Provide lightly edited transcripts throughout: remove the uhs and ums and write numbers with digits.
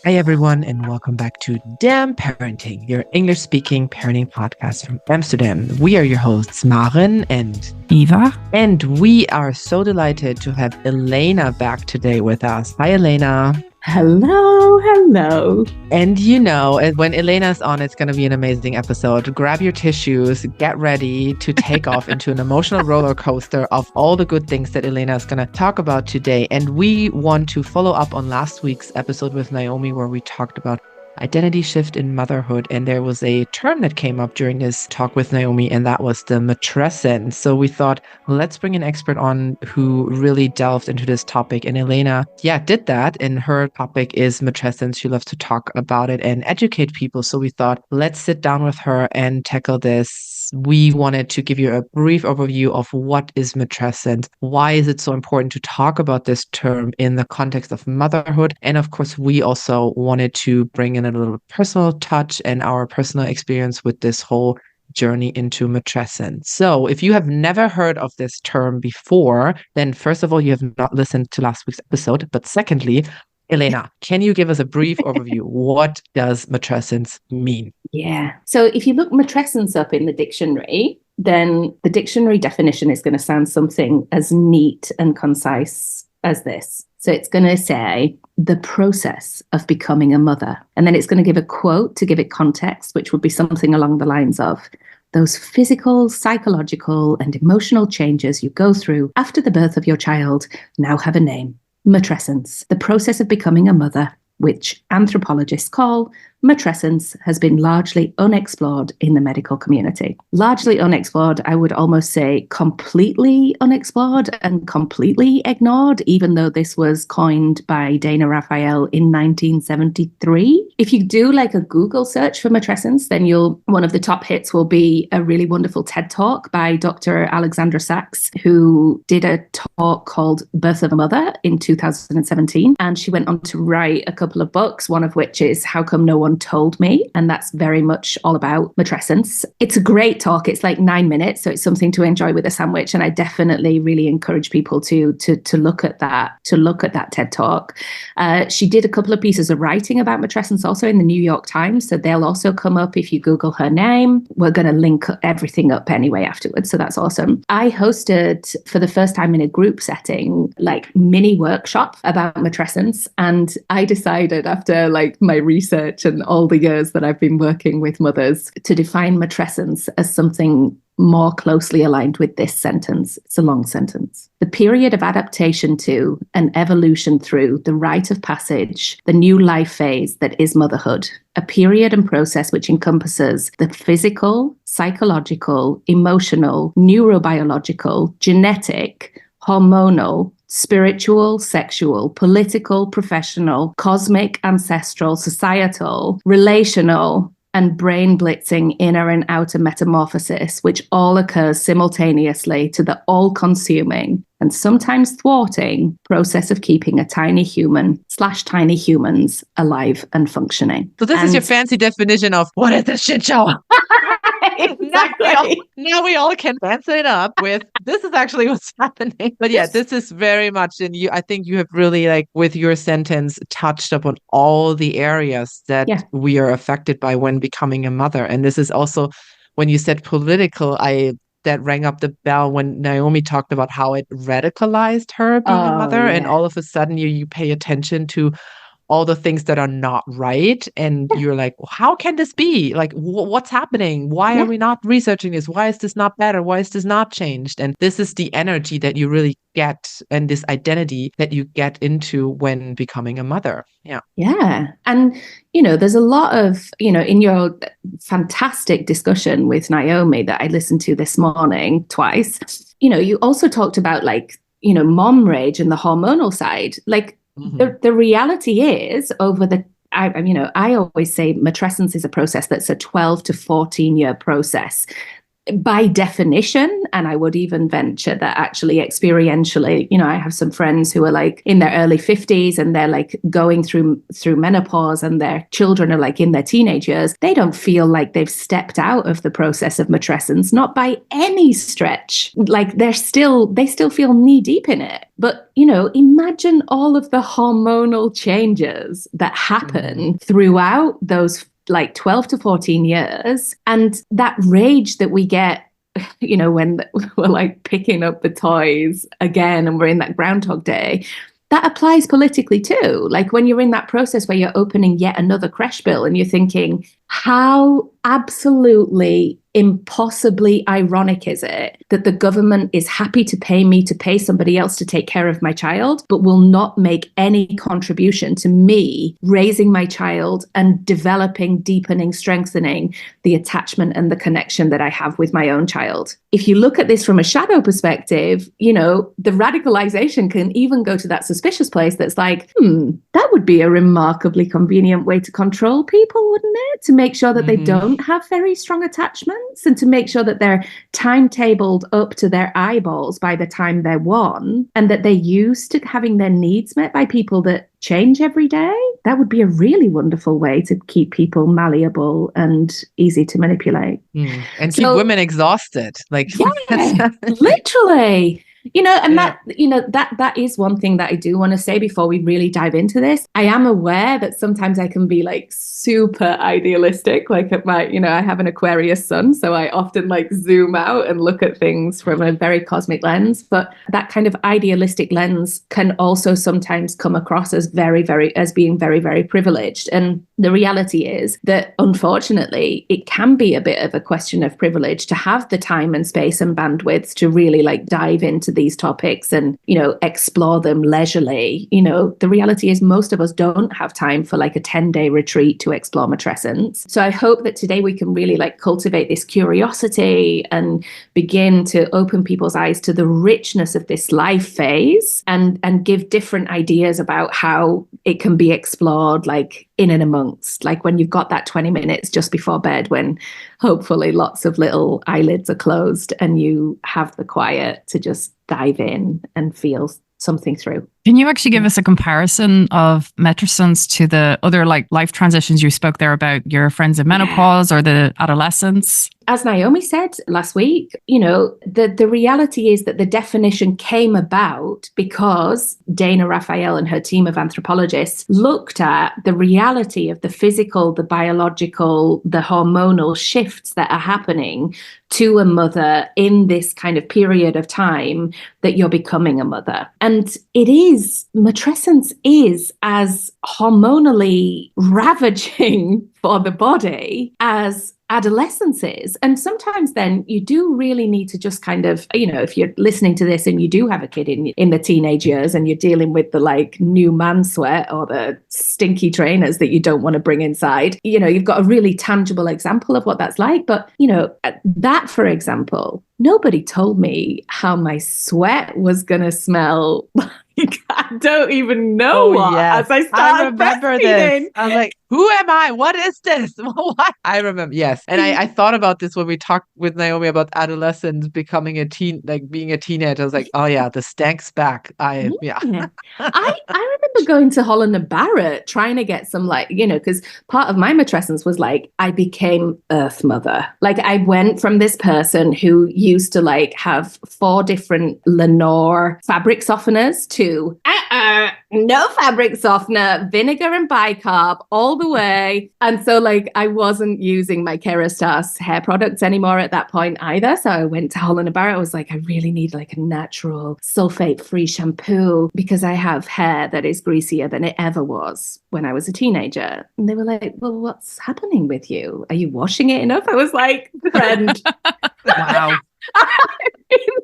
Hi, everyone, and welcome back to Damn Parenting, your English speaking parenting podcast from Amsterdam. We are your hosts, Maren and Eva. And we are so delighted to have Ilena back today with us. Hi, Ilena. Hello. And when Elena's on, it's going to be an amazing episode. Grab your tissues, get ready to take off into an emotional roller coaster of all the good things that Elena is going to talk about today. And we want to follow up on last week's episode with Naomi, where we talked about identity shift in motherhood. And there was a term that came up during this talk with Naomi, and that was the matrescence. So we thought, let's bring an expert on who really delved into this topic. And Elena, did that. And her topic is matrescence. She loves to talk about it and educate people. So we thought, let's sit down with her and tackle this. We wanted to give you a brief overview of what is matrescence, why is it so important to talk about this term in the context of motherhood, and of course, we also wanted to bring in a little personal touch and our personal experience with this whole journey into matrescence. So if you have never heard of this term before, then first of all, you have not listened to last week's episode. But secondly, Elena, can you give us a brief overview? What does matrescence mean? Yeah. So if you look matrescence up in the dictionary, then the dictionary definition is going to sound something as neat and concise as this. So it's going to say the process of becoming a mother. And then it's going to give a quote to give it context, which would be something along the lines of, those physical, psychological, and emotional changes you go through after the birth of your child now have a name. Matrescence, the process of becoming a mother, which anthropologists call matrescence, has been largely unexplored in the medical community. Largely unexplored, I would almost say completely unexplored and completely ignored, even though this was coined by Dana Raphael in 1973. If you do like a Google search for matrescence, then one of the top hits will be a really wonderful TED Talk by Dr. Alexandra Sachs, who did a talk called Birth of a Mother in 2017. And she went on to write a couple of books, one of which is How Come No One Told Me? And that's very much all about matrescence. It's a great talk. It's like 9 minutes, so it's something to enjoy with a sandwich. And I definitely really encourage people to look at that TED Talk. She did a couple of pieces of writing about matrescence also in the New York Times, so they'll also come up if you Google her name. We're going to link everything up anyway afterwards, so that's awesome. I hosted for the first time in a group setting, like mini workshop about matrescence, and I decided after like my research and all the years that I've been working with mothers to define matrescence as something more closely aligned with this sentence. It's a long sentence. The period of adaptation to and evolution through the rite of passage, the new life phase that is motherhood, a period and process which encompasses the physical, psychological, emotional, neurobiological, genetic, hormonal, spiritual, sexual, political, professional, cosmic, ancestral, societal, relational, and brain blitzing inner and outer metamorphosis, which all occurs simultaneously to the all-consuming and sometimes thwarting process of keeping a tiny human/tiny humans alive and functioning. So this is your fancy definition of what is this shit show? Exactly. Now we all can fancy it up with this is actually what's happening. But yeah, this is very much in you. I think you have really, like, with your sentence, touched upon all the areas that we are affected by when becoming a mother. And this is also when you said political, that rang up the bell when Naomi talked about how it radicalized her being a mother. And all of a sudden you pay attention to all the things that are not right. And you're like, well, how can this be? Like, what's happening? Why are we not researching this? Why is this not better? Why is this not changed? And this is the energy that you really get and this identity that you get into when becoming a mother. Yeah. Yeah. And, there's a lot of, in your fantastic discussion with Naomi that I listened to this morning twice, you also talked about like, mom rage and the hormonal side. Like, the reality is I always say matrescence is a process that's a 12 to 14 year process. by definition, and I would even venture that actually experientially, I have some friends who are like in their early 50s and they're like going through menopause and their children are like in their teenage years. They don't feel like they've stepped out of the process of matrescence, not by any stretch. Like they still feel knee deep in it. But, imagine all of the hormonal changes that happen throughout those like 12 to 14 years, and that rage that we get, when we're like picking up the toys again and we're in that Groundhog Day, that applies politically too. Like when you're in that process where you're opening yet another creche bill and you're thinking, how absolutely impossibly ironic is it that the government is happy to pay me to pay somebody else to take care of my child, but will not make any contribution to me raising my child and developing, deepening, strengthening the attachment and the connection that I have with my own child. If you look at this from a shadow perspective, the radicalization can even go to that suspicious place that's like, that would be a remarkably convenient way to control people, wouldn't it? To make sure that they don't have very strong attachments and to make sure that they're timetabled up to their eyeballs by the time they're one and that they're used to having their needs met by people that change every day. That would be a really wonderful way to keep people malleable and easy to manipulate. And keep women exhausted. Like, yeah, literally. That is one thing that I do want to say before we really dive into this. I am aware that sometimes I can be like super idealistic. Like I have an Aquarius sun, so I often like zoom out and look at things from a very cosmic lens. But that kind of idealistic lens can also sometimes come across as being very, very privileged. And the reality is that unfortunately, it can be a bit of a question of privilege to have the time and space and bandwidth to really like dive into these topics and, explore them leisurely. The reality is most of us don't have time for like a 10-day retreat to explore matrescence. So I hope that today we can really like cultivate this curiosity and begin to open people's eyes to the richness of this life phase and give different ideas about how it can be explored, like in and amongst, like when you've got that 20 minutes just before bed, when hopefully lots of little eyelids are closed and you have the quiet to just dive in and feel something through. Can you actually give us a comparison of matrescence to the other like life transitions you spoke there about, your friends in menopause or the adolescence? As Naomi said last week, the reality is that the definition came about because Dana Raphael and her team of anthropologists looked at the reality of the physical, the biological, the hormonal shifts that are happening to a mother in this kind of period of time that you're becoming a mother. And matrescence is as hormonally ravaging for the body as adolescence is. And sometimes then you do really need to just kind of, if you're listening to this and you do have a kid in the teenage years and you're dealing with the like new man sweat or the stinky trainers that you don't want to bring inside, you've got a really tangible example of what that's like. But, that, for example, nobody told me how my sweat was going to smell. I don't even know as I started breastfeeding. I'm like, who am I? What is this? What? I remember, yes. And I thought about this when we talked with Naomi about adolescence becoming being a teenager. I was like, oh yeah, the stank's back. I remember going to Holland and Barrett trying to get some because part of my matrescence was like, I became Earth Mother. Like I went from this person who used to like have 4 different Lenore fabric softeners to no fabric softener, vinegar and bicarb all the way. And so like I wasn't using my Kerastase hair products anymore at that point either. So I went to Holland & Barrett. I was like, I really need like a natural sulfate-free shampoo because I have hair that is greasier than it ever was when I was a teenager. And they were like, well, what's happening with you? Are you washing it enough? I was like, friend. Wow.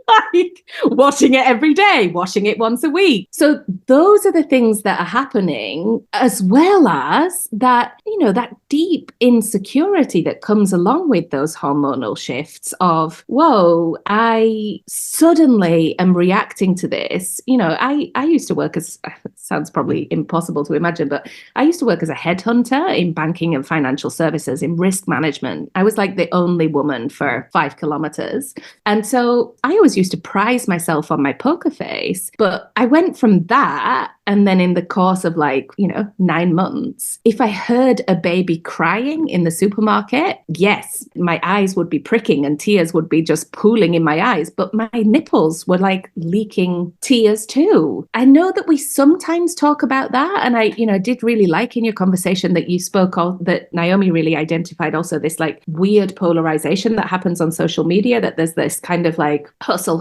like washing it every day, washing it once a week. So those are the things that are happening, as well as that, that deep insecurity that comes along with those hormonal shifts of, whoa, I suddenly am reacting to this. I used to work as, sounds probably impossible to imagine, but I used to work as a headhunter in banking and financial services, in risk management. I was like the only woman for 5 kilometers. And so I always used to prize myself on my poker face. But I went from that, and then in the course of 9 months, if I heard a baby crying in the supermarket, yes, my eyes would be pricking and tears would be just pooling in my eyes. But my nipples were like leaking tears too. I know that we sometimes talk about that. And I did really like in your conversation that you spoke of, that Naomi really identified also this like weird polarization that happens on social media, that there's this kind of like hustle,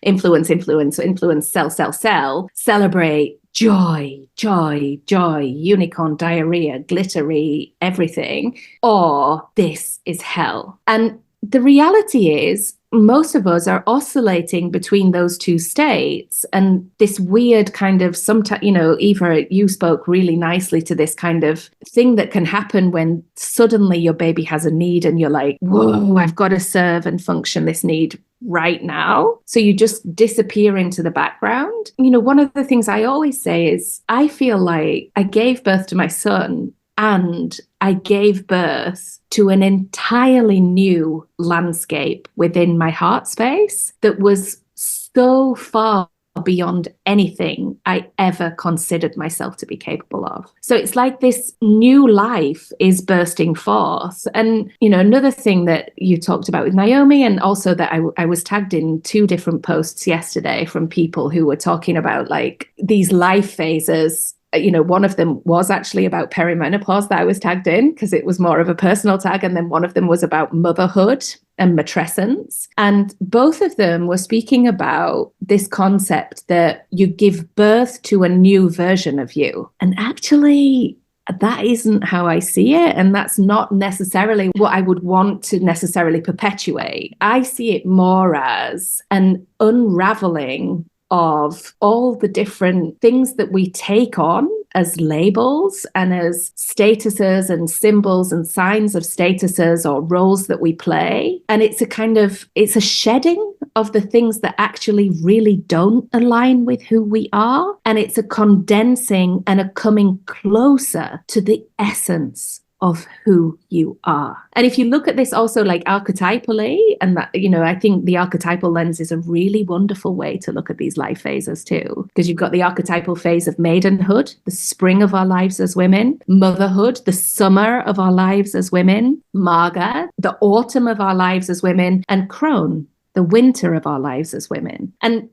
influence, sell, celebrate, joy, unicorn diarrhea, glittery, everything, or this is hell. And the reality is, most of us are oscillating between those two states, and this weird kind of, sometimes, Eva, you spoke really nicely to this kind of thing that can happen when suddenly your baby has a need and you're like, whoa, I've got to serve and function this need right now. So you just disappear into the background. One of the things I always say is, I feel like I gave birth to my son, and I gave birth to an entirely new landscape within my heart space that was so far beyond anything I ever considered myself to be capable of. So it's like this new life is bursting forth. And, another thing that you talked about with Naomi, and also that I was tagged in 2 different posts yesterday from people who were talking about like these life phases. One of them was actually about perimenopause that I was tagged in because it was more of a personal tag. And then one of them was about motherhood and matrescence. And both of them were speaking about this concept that you give birth to a new version of you. And actually, that isn't how I see it. And that's not necessarily what I would want to necessarily perpetuate. I see it more as an unraveling of all the different things that we take on as labels and as statuses and symbols and signs of statuses or roles that we play. And it's a shedding of the things that actually really don't align with who we are. And it's a condensing and a coming closer to the essence of who you are. And if you look at this also like archetypally, and that, I think the archetypal lens is a really wonderful way to look at these life phases too, because you've got the archetypal phase of maidenhood, the spring of our lives as women, motherhood, the summer of our lives as women, Marga, the autumn of our lives as women, and Crone, the winter of our lives as women. And,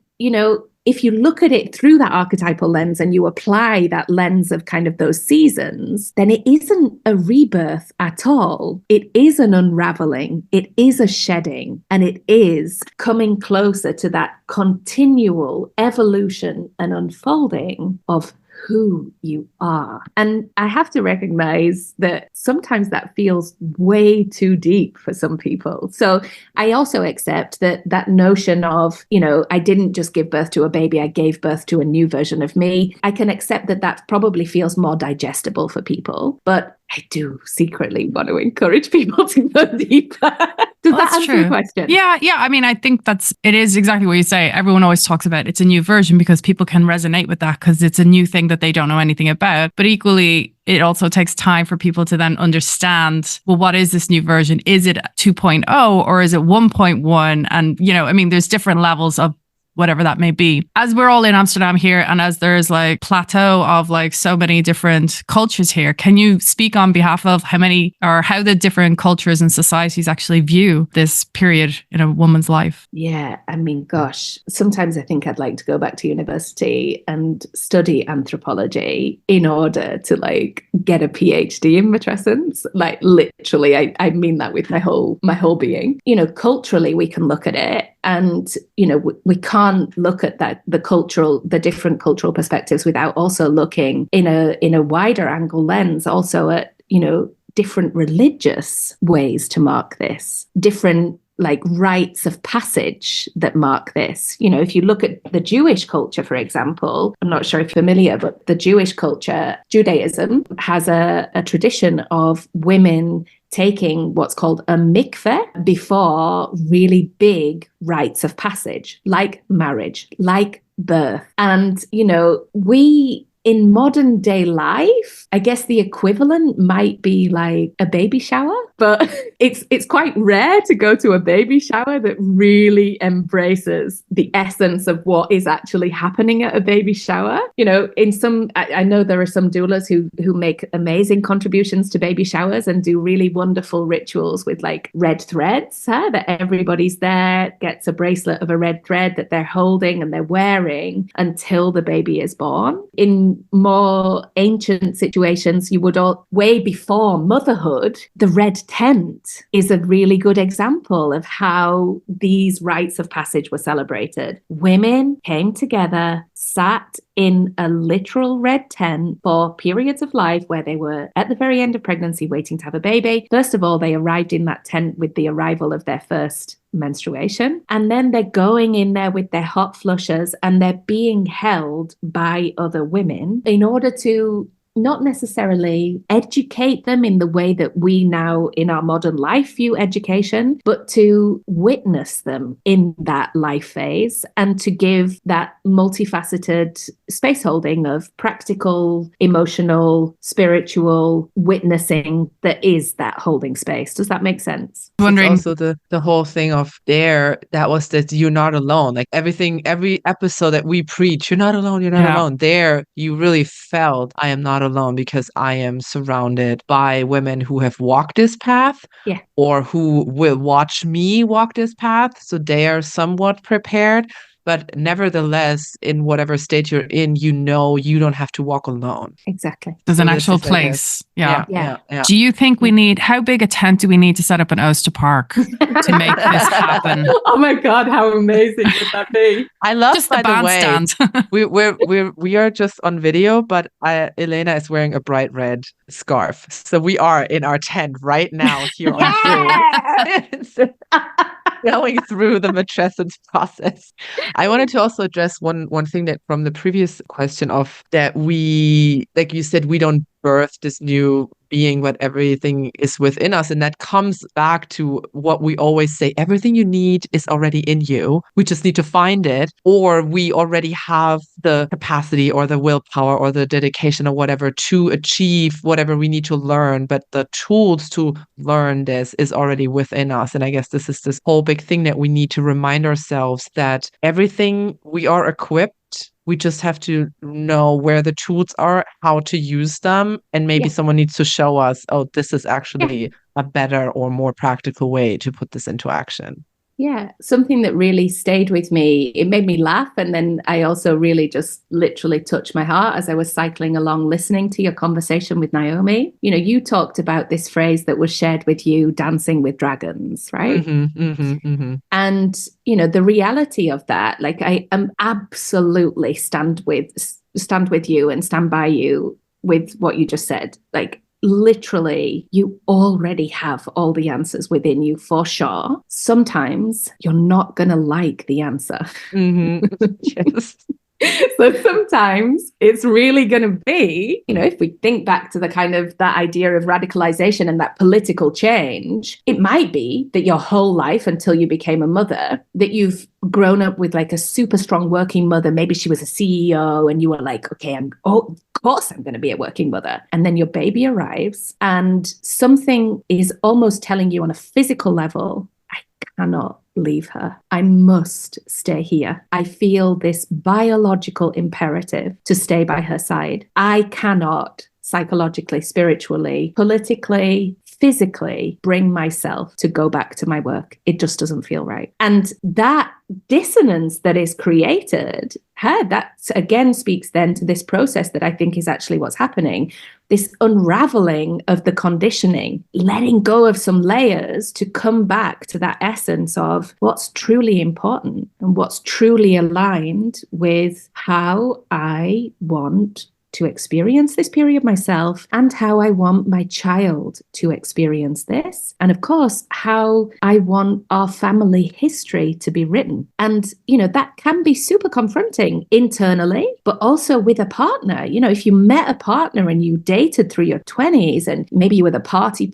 if you look at it through that archetypal lens and you apply that lens of kind of those seasons, then it isn't a rebirth at all. It is an unraveling. It is a shedding. And it is coming closer to that continual evolution and unfolding of who you are. And I have to recognize that sometimes that feels way too deep for some people. So I also accept that notion of, I didn't just give birth to a baby, I gave birth to a new version of me. I can accept that probably feels more digestible for people, but I do secretly want to encourage people to go deeper. Does that answer the question? Yeah. I mean, I think it is exactly what you say. Everyone always talks about it's a new version because people can resonate with that because it's a new thing that they don't know anything about. But equally, it also takes time for people to then understand, well, what is this new version? Is it 2.0 or is it 1.1? And, there's different levels of whatever that may be. As we're all in Amsterdam here, and as there's like plateau of like so many different cultures here, can you speak on behalf of how the different cultures and societies actually view this period in a woman's life? Yeah, gosh, sometimes I think I'd like to go back to university and study anthropology in order to like get a PhD in matrescence. Like literally, I mean that with my whole being. Culturally, we can look at it. And, we can't look at the different cultural perspectives without also looking in a wider angle lens, also at, different religious ways to mark this, different like rites of passage that mark this. You know, if you look at the Jewish culture, for example, I'm not sure if you're familiar, but the Jewish culture, Judaism, has a tradition of women taking what's called a mikveh before really big rites of passage, like marriage, like birth. And, you know, we in modern day life, I guess the equivalent might be like a baby shower, but it's quite rare to go to a baby shower that really embraces the essence of what is actually happening at a baby shower. You know, I know there are some doulas who make amazing contributions to baby showers and do really wonderful rituals with like red threads, that everybody's there, gets a bracelet of a red thread that they're holding and they're wearing until the baby is born. In more ancient situations, you would all, way before motherhood, the red tent is a really good example of how these rites of passage were celebrated. Women came together, sat in a literal red tent for periods of life where they were at the very end of pregnancy waiting to have a baby. First of all, they arrived in that tent with the arrival of their first menstruation, and then they're going in there with their hot flushers and they're being held by other women in order to not necessarily educate them in the way that we now in our modern life view education, but to witness them in that life phase and to give that multifaceted space holding of practical, emotional, spiritual witnessing that is that holding space. Does that make sense? Wondering. It's also the whole thing of that was that you're not alone. Like every episode that we preach, you're not alone, you're not alone. There, you really felt I am not alone because I am surrounded by women who have walked this path or who will watch me walk this path. So they are somewhat prepared. But nevertheless, in whatever state you're in, you know you don't have to walk alone. Exactly. There's an actual place. Yeah. Do you think we need, how big a tent do we need to set up in Oyster Park to make this happen? Oh my God, how amazing would that be? I love, just by the bandstand. we are just on video, but Ilena is wearing a bright red scarf. So we are in our tent right now here on Zoom. Going through the matrescence process. I wanted to also address one thing that from the previous question of that we, like you said, we don't birth this new being, but everything is within us. And that comes back to what we always say, everything you need is already in you. We just need to find it, or we already have the capacity or the willpower or the dedication or whatever to achieve whatever we need to learn. But the tools to learn this is already within us. And I guess this is this whole big thing that we need to remind ourselves that everything we are equipped. We just have to know where the tools are, how to use them, and maybe someone needs to show us, oh, this is actually a better or more practical way to put this into action. Yeah, something that really stayed with me, it made me laugh. And then I also really just literally touched my heart as I was cycling along, listening to your conversation with Naomi. You know, you talked about this phrase that was shared with you, dancing with dragons, right? And, you know, the reality of that, like I am absolutely stand with you and stand by you with what you just said. Like, literally, you already have all the answers within you for sure. Sometimes you're not going to like the answer. Yes. So sometimes it's really going to be, you know, if we think back to the kind of that idea of radicalization and that political change, it might be that your whole life until you became a mother, that you've grown up with like a super strong working mother. Maybe she was a CEO and you were like, okay, of course I'm going to be a working mother. And then your baby arrives and something is almost telling you on a physical level, I cannot leave her. I must stay here. I feel this biological imperative to stay by her side. I cannot psychologically, spiritually, politically, physically bring myself to go back to my work. It just doesn't feel right. And that dissonance that is created, that again speaks then to this process that I think is actually what's happening. This unraveling of the conditioning, letting go of some layers to come back to that essence of what's truly important and what's truly aligned with how I want to experience this period myself and how I want my child to experience this. And of course, how I want our family history to be written. And, that can be super confronting internally, but also with a partner. If you met a partner and you dated through your 20s and maybe you were the party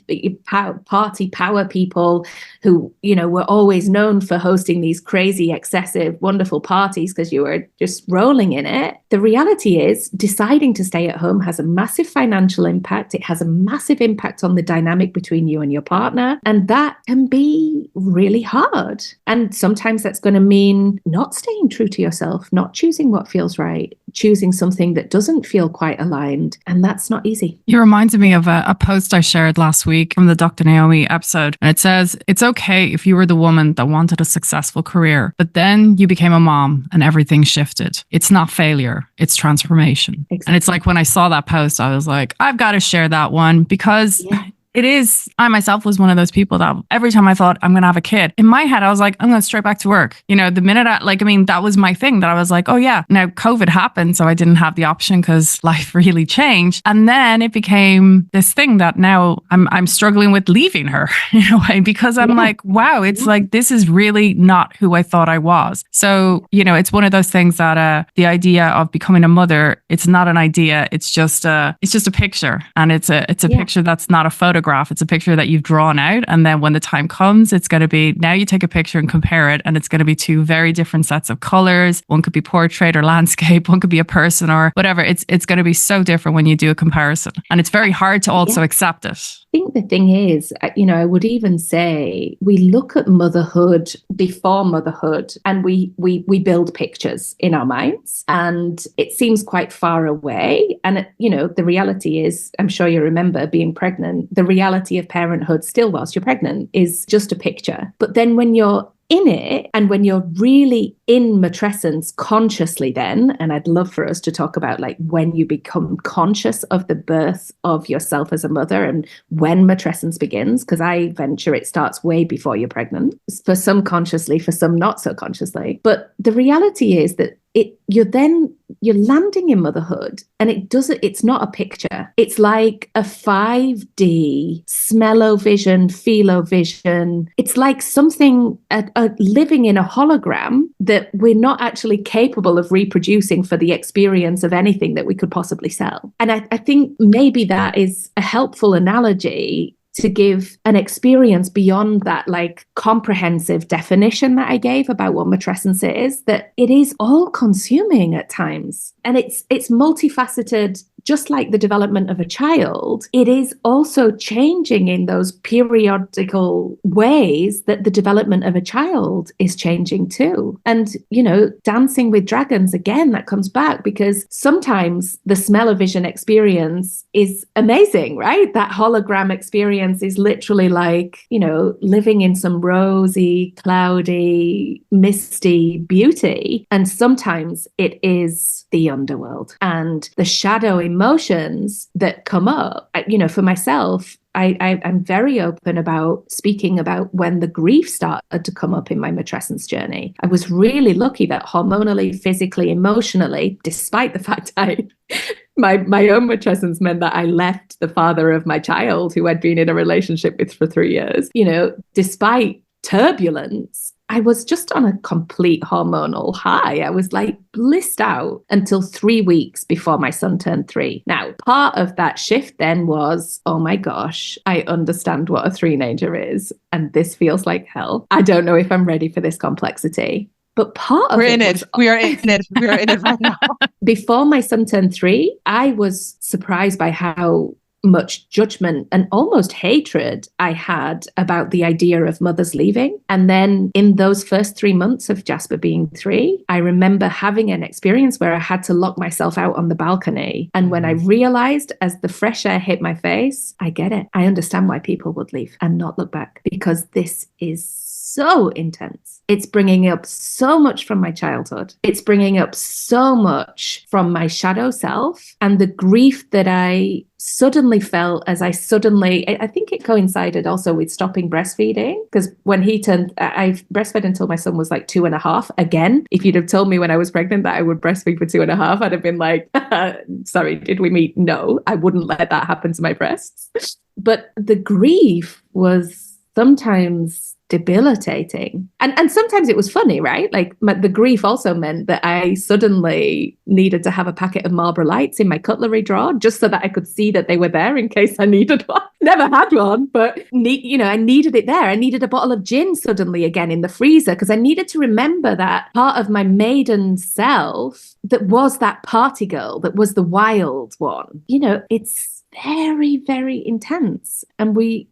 power people who, were always known for hosting these crazy, excessive, wonderful parties because you were just rolling in it. The reality is deciding to stay at home has a massive financial impact. It has a massive impact on the dynamic between you and your partner. And that can be really hard. And sometimes that's going to mean not staying true to yourself, not choosing what feels right, choosing something that doesn't feel quite aligned. And that's not easy. It reminds me of a post I shared last week from the Dr. Naomi episode. And it says, it's okay if you were the woman that wanted a successful career, but then you became a mom and everything shifted. It's not failure, it's transformation. Exactly. And it's like when I saw that post, I was like, I've got to share that one because it is, I myself was one of those people that every time I thought I'm going to have a kid, in my head, I was like, I'm going straight back to work. The minute that was my thing that I was like, oh yeah, now COVID happened. So I didn't have the option because life really changed. And then it became this thing that now I'm struggling with leaving her in a way, because I'm like, wow, it's like, this is really not who I thought I was. So, it's one of those things that the idea of becoming a mother, it's not an idea. It's just a picture, and it's a picture that's not a photograph. It's a picture that you've drawn out. And then when the time comes, it's going to be, now you take a picture and compare it. And it's going to be two very different sets of colors. One could be portrait or landscape. One could be a person or whatever. It's going to be so different when you do a comparison. And it's very hard to also accept it. I think the thing is, I would even say we look at motherhood before motherhood and we build pictures in our minds, and it seems quite far away. And, the reality is, I'm sure you remember being pregnant, the reality of parenthood still whilst you're pregnant is just a picture. But then when you're in it, and when you're really in matrescence consciously then, and I'd love for us to talk about like when you become conscious of the birth of yourself as a mother and when matrescence begins, because I venture it starts way before you're pregnant, for some consciously, for some not so consciously. But the reality is that you're landing in motherhood, and it's not a picture. It's like a 5D smell-o-vision, feel-o-vision. It's like something living in a hologram that we're not actually capable of reproducing for the experience of anything that we could possibly sell. And I think maybe that is a helpful analogy to give an experience beyond that like comprehensive definition that I gave about what matrescence is, that it is all consuming at times. And it's multifaceted, just like the development of a child. It is also changing in those periodical ways that the development of a child is changing too. And, Dancing with Dragons, again, that comes back because sometimes the smell-o-vision experience is amazing, right? That hologram experience is literally like, living in some rosy, cloudy, misty beauty. And sometimes it is the underworld and the shadow emotions that come up. For myself, I'm very open about speaking about when the grief started to come up in my matrescence journey. I was really lucky that hormonally, physically, emotionally, despite the fact my own matrescence meant that I left the father of my child who I'd been in a relationship with for 3 years. Despite turbulence, I was just on a complete hormonal high. I was like blissed out until 3 weeks before my son turned 3. Now, part of that shift then was, oh my gosh, I understand what a three-nager is, and this feels like hell. I don't know if I'm ready for this complexity. But part of We are in it. We are in it right now. Before my son turned 3, I was surprised by how much judgment and almost hatred I had about the idea of mothers leaving. And then in those first 3 months of Jasper being 3, I remember having an experience where I had to lock myself out on the balcony. And when I realized as the fresh air hit my face, I get it. I understand why people would leave and not look back, because this is so intense. It's bringing up so much from my childhood. It's bringing up so much from my shadow self and the grief that I suddenly felt as I think it coincided also with stopping breastfeeding, because when I breastfed until my son was like 2.5. Again, if you'd have told me when I was pregnant that I would breastfeed for 2.5, I'd have been like, sorry, did we meet? No, I wouldn't let that happen to my breasts. But the grief was sometimes debilitating. And sometimes it was funny, right? Like the grief also meant that I suddenly needed to have a packet of Marlboro Lights in my cutlery drawer just so that I could see that they were there in case I needed one. Never had one, but I needed it there. I needed a bottle of gin suddenly again in the freezer because I needed to remember that part of my maiden self that was that party girl, that was the wild one. It's very, very intense. And we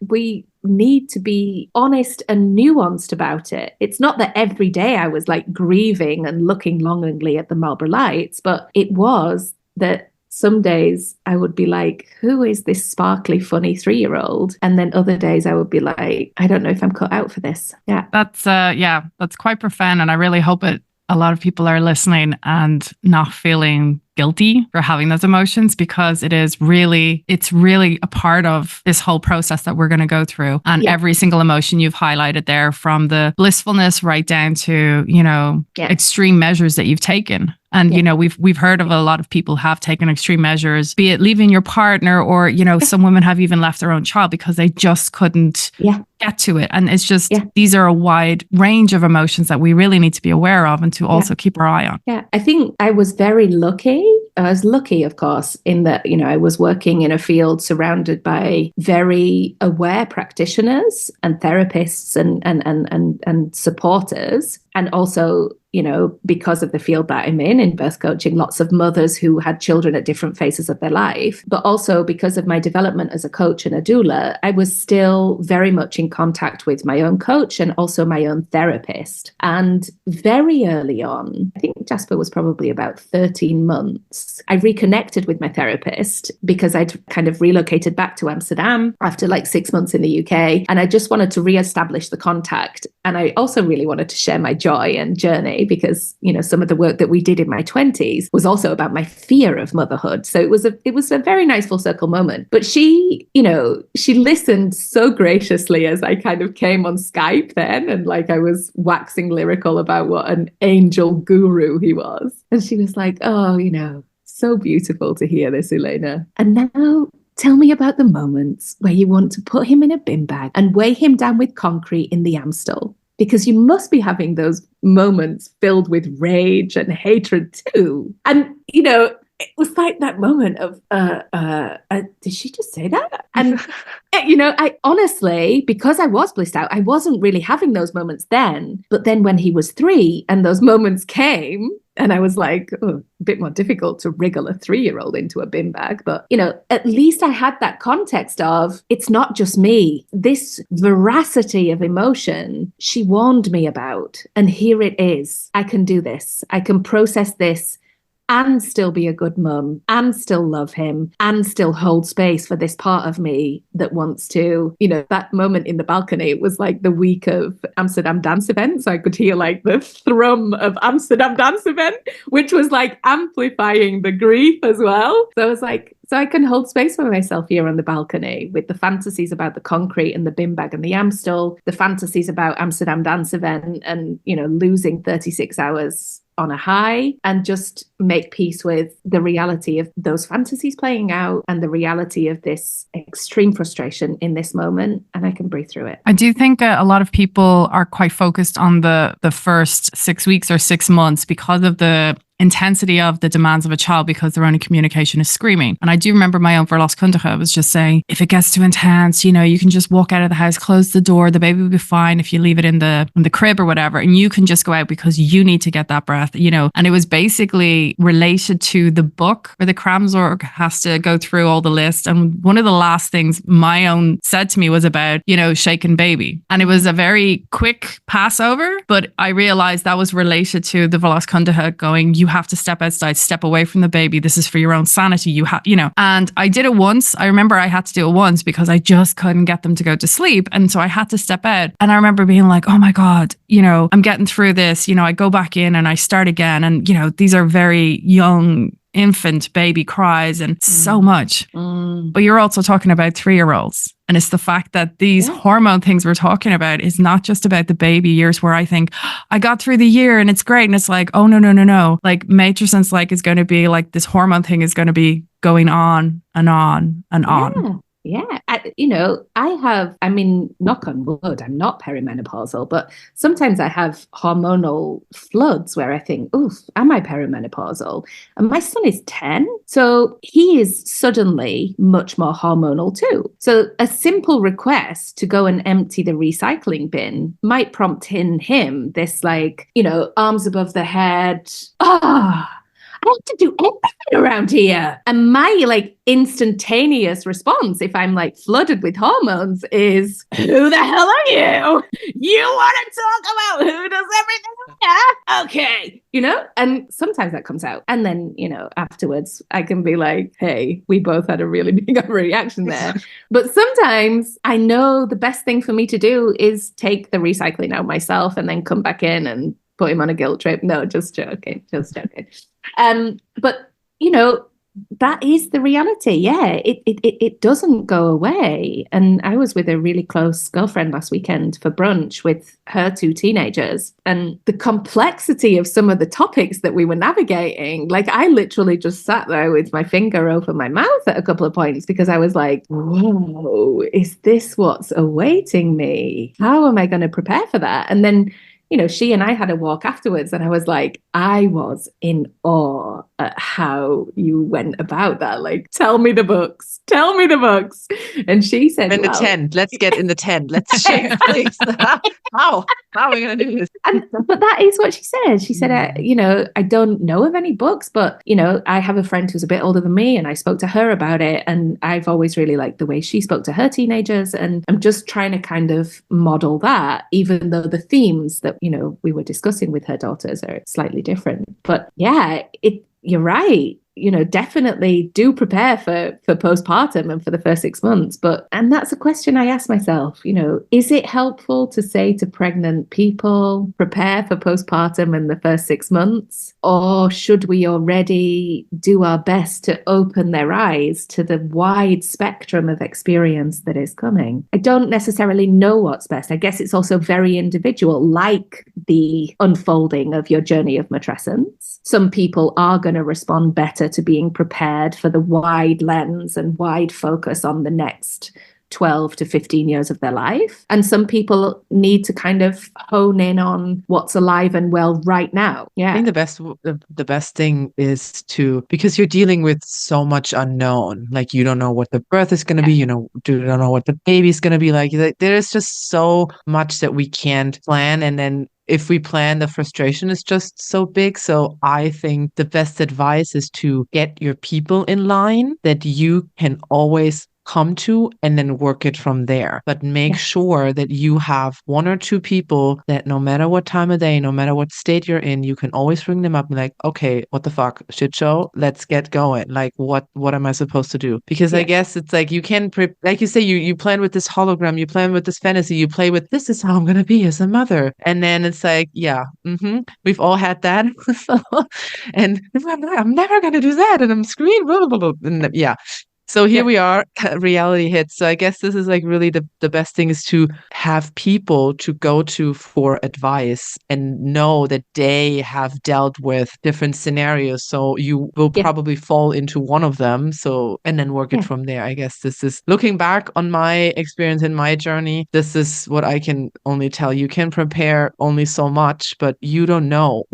need to be honest and nuanced about it. It's not that every day I was like grieving and looking longingly at the Marlboro Lights, but it was that some days I would be like, who is this sparkly, funny 3-year-old? And then other days I would be like, I don't know if I'm cut out for this. Yeah. That's quite profound. And I really hope a lot of people are listening and not feeling guilty for having those emotions, because it's really a part of this whole process that we're going to go through. And every single emotion you've highlighted there, from the blissfulness right down to, extreme measures that you've taken. And, we've heard of a lot of people have taken extreme measures, be it leaving your partner or, some women have even left their own child because they just couldn't get to it. And it's just, these are a wide range of emotions that we really need to be aware of and to also keep our eye on. Yeah, I think I was very lucky. I was lucky, of course, in that, I was working in a field surrounded by very aware practitioners and therapists and supporters. And also, because of the field that I'm in birth coaching, lots of mothers who had children at different phases of their life. But also because of my development as a coach and a doula, I was still very much in contact with my own coach and also my own therapist. And very early on, I think Jasper was probably about 13 months, I reconnected with my therapist because I'd kind of relocated back to Amsterdam after like 6 months in the UK. And I just wanted to reestablish the contact. And I also really wanted to share my joy and journey because, some of the work that we did in my 20s was also about my fear of motherhood. So it was a very nice full circle moment. But she listened so graciously as I kind of came on Skype then, and like I was waxing lyrical about what an angel guru he was. And she was like, oh, so beautiful to hear this, Ilena. And now tell me about the moments where you want to put him in a bin bag and weigh him down with concrete in the Amstel. Because you must be having those moments filled with rage and hatred too. And, it was like that moment of, did she just say that? And, I honestly, because I was blissed out, I wasn't really having those moments then. But then when he was 3 and those moments came, and I was like, a bit more difficult to wriggle a 3-year-old into a bin bag. But, at least I had that context of it's not just me. This veracity of emotion she warned me about. And here it is. I can do this. I can process this and still be a good mum and still love him and still hold space for this part of me that wants to, that moment in the balcony, it was like the week of Amsterdam Dance Event. So I could hear like the thrum of Amsterdam Dance Event, which was like amplifying the grief as well. So I was like, so I can hold space for myself here on the balcony with the fantasies about the concrete and the bin bag and the Amstel, the fantasies about Amsterdam Dance Event and, losing 36 hours on a high, and just make peace with the reality of those fantasies playing out and the reality of this extreme frustration in this moment. And I can breathe through it. I do think a lot of people are quite focused on the first 6 weeks or 6 months because of the intensity of the demands of a child, because their only communication is screaming. And I do remember my own verloskundige was just saying, if it gets too intense, you can just walk out of the house, close the door, the baby will be fine if you leave it in the crib or whatever, and you can just go out because you need to get that breath, And it was basically related to the book where the Kramzorg has to go through all the list. And one of the last things my own said to me was about, shaken baby. And it was a very quick passover, but I realized that was related to the verloskundige going, you have to step outside, step away from the baby. This is for your own sanity. You have, and I did it once. I remember I had to do it once because I just couldn't get them to go to sleep. And so I had to step out. And I remember being like, oh my God, I'm getting through this. I go back in and I start again. And, these are very young infant baby cries and so much. But you're also talking about 3-year-olds. And it's the fact that these hormone things we're talking about is not just about the baby years where I think I got through the year and it's great. And it's like, oh, no. Like Matrescence is going to be like this hormone thing is going to be going on and on and on. Yeah. I mean, knock on wood, I'm not perimenopausal, but sometimes I have hormonal floods where I think, oof, am I perimenopausal? And my son is 10. So he is suddenly much more hormonal too. So a simple request to go and empty the recycling bin might prompt in him this arms above the head. I have to do everything around here. And my instantaneous response, if I'm flooded with hormones, is, who the hell are you? You want to talk about who does everything here? Okay. And sometimes that comes out. And then, afterwards I can be like, hey, we both had a really big overreaction there. But sometimes I know the best thing for me to do is take the recycling out myself and then come back in and put him on a guilt trip. No, just joking. But that is the reality. Yeah, it doesn't go away. And I was with a really close girlfriend last weekend for brunch with her 2 teenagers, and the complexity of some of the topics that we were navigating, I literally just sat there with my finger over my mouth at a couple of points because I was like, whoa, is this what's awaiting me? How am I going to prepare for that? And then she and I had a walk afterwards, and I was like, I was in awe at how you went about that. Tell me the books. And she said, in the tent. Let's get in the tent. Let's share, please. How are we going to do this? But that is what she said. She said, I don't know of any books, but, I have a friend who's a bit older than me, and I spoke to her about it. And I've always really liked the way she spoke to her teenagers. And I'm just trying to kind of model that, even though the themes that we were discussing with her daughters are slightly different. But yeah, you're right. Definitely do prepare for postpartum and for the first 6 months. And that's a question I ask myself, is it helpful to say to pregnant people, prepare for postpartum in the first 6 months? Or should we already do our best to open their eyes to the wide spectrum of experience that is coming? I don't necessarily know what's best. I guess it's also very individual, like the unfolding of your journey of matrescence. Some people are going to respond better to being prepared for the wide lens and wide focus on the next 12 to 15 years of their life. And some people need to kind of hone in on what's alive and well right now. Yeah. I think the best thing is because you're dealing with so much unknown, you don't know what the birth is going to be, you don't know what the baby's going to be like. There's just so much that we can't plan. And then if we plan, the frustration is just so big. So I think the best advice is to get your people in line that you can always come to and then work it from there. But make sure that you have 1 or 2 people that no matter what time of day, no matter what state you're in, you can always bring them up and be like, okay, what the fuck, shit show, let's get going. What am I supposed to do? Because I guess it's you can, like you say, you plan with this hologram, you plan with this fantasy, you play with, this is how I'm going to be as a mother. And then it's we've all had that. And I'm never going to do that. And I'm screwed. Blah, blah, blah, blah. And so here we are, reality hits. So I guess this is really the best thing is to have people to go to for advice and know that they have dealt with different scenarios. So you will probably fall into one of them. So, and then work it from there. I guess this is looking back on my experience in my journey. This is what I can only tell. You can prepare only so much, but you don't know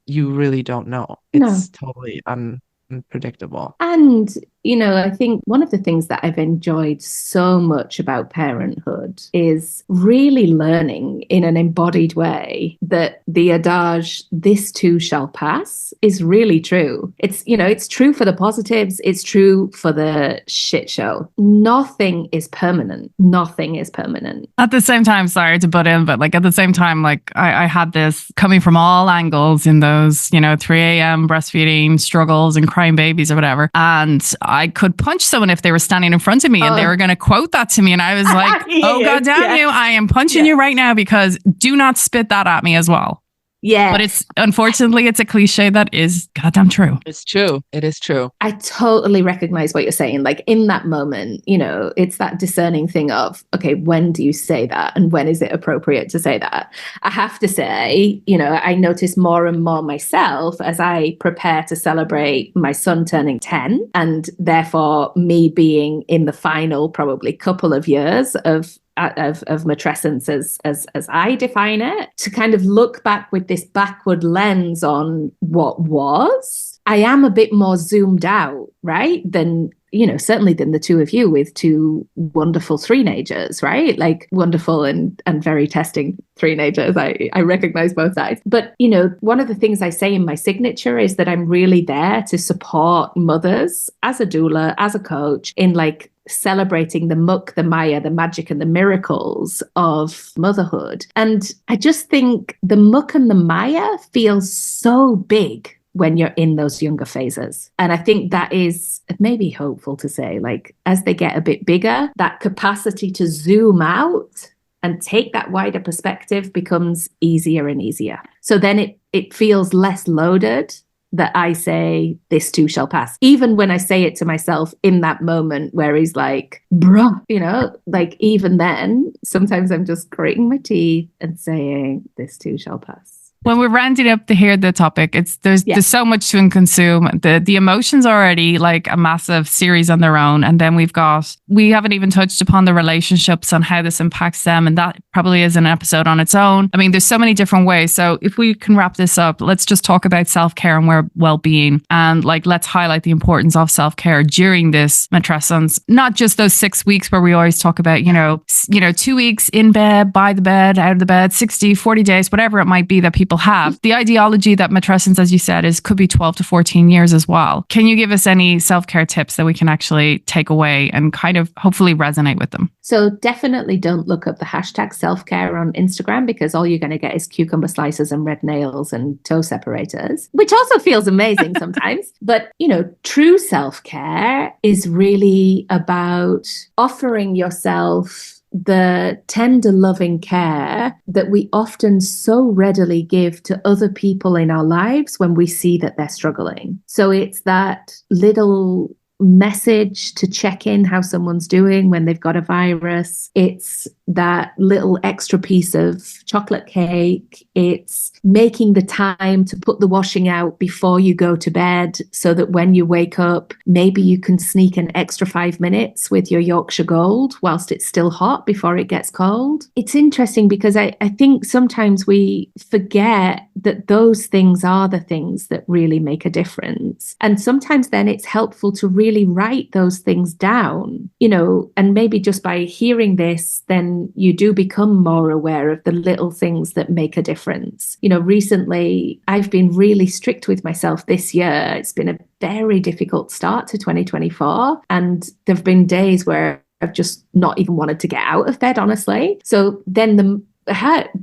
you really don't know. It's totally unpredictable. And I think one of the things that I've enjoyed so much about parenthood is really learning in an embodied way that the adage, this too shall pass, is really true. It's, it's true for the positives. It's true for the shit show. Nothing is permanent. Nothing is permanent. At the same time, sorry to butt in, but at the same time, I had this coming from all angles in those, 3 a.m. breastfeeding struggles and crying babies or whatever. And I could punch someone if they were standing in front of me and they were going to quote that to me. And I was like, oh, God damn you. I am punching you right now because do not spit that at me as well. Yeah. But it's unfortunately, it's a cliche that is goddamn true. It's true. It is true. I totally recognize what you're saying. Like in that moment, you know, it's that discerning thing of, okay, when do you say that? And when is it appropriate to say that? I have to say, you know, I notice more and more myself as I prepare to celebrate my son turning 10, and therefore me being in the final probably couple of years of matrescence as I define it, to kind of look back with this backward lens on what was. I am a bit more zoomed out, right? Than, you know, certainly than the two of you with two wonderful three-nagers, right? Like wonderful and very testing three-nagers. I recognize both sides. But, you know, one of the things I say in my signature is that I'm really there to support mothers as a doula, as a coach, in like celebrating the muck, the maya, the magic and the miracles of motherhood. And I just think the muck and the maya feels so big when you're in those younger phases. And I think that is maybe hopeful to say, like, as they get a bit bigger, that capacity to zoom out and take that wider perspective becomes easier and easier. So then it feels less loaded that I say, this too shall pass. Even when I say it to myself in that moment where he's like, bruh, you know, like even then, sometimes I'm just grating my teeth and saying, this too shall pass. When we're rounding up to hear the topic, there's so much to consume. The emotions are already like a massive series on their own. And then we haven't even touched upon the relationships and how this impacts them. And that probably is an episode on its own. I mean, there's so many different ways. So if we can wrap this up, let's just talk about self-care and well-being. And like, let's highlight the importance of self-care during this matrescence, not just those 6 weeks where we always talk about, you know, 2 weeks in bed, by the bed, out of the bed, 60, 40 days, whatever it might be that people have. The ideology that matrescence, as you said, could be 12 to 14 years as well. Can you give us any self-care tips that we can actually take away and kind of hopefully resonate with them? So definitely don't look up the hashtag self-care on Instagram, because all you're going to get is cucumber slices and red nails and toe separators, which also feels amazing sometimes. But, you know, true self-care is really about offering yourself the tender, loving care that we often so readily give to other people in our lives when we see that they're struggling. So it's that little message to check in how someone's doing when they've got a virus. It's that little extra piece of chocolate cake. It's making the time to put the washing out before you go to bed so that when you wake up, maybe you can sneak an extra 5 minutes with your Yorkshire Gold whilst it's still hot before it gets cold. It's interesting because I think sometimes we forget that those things are the things that really make a difference. And sometimes then it's helpful to really write those things down, you know, and maybe just by hearing this, then you do become more aware of the little things that make a difference. You know, recently I've been really strict with myself this year. It's been a very difficult start to 2024. And there've been days where I've just not even wanted to get out of bed, honestly. So then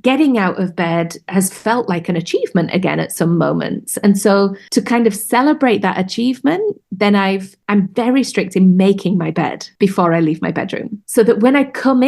getting out of bed has felt like an achievement again at some moments. And so to kind of celebrate that achievement, then I'm very strict in making my bed before I leave my bedroom, so that when I come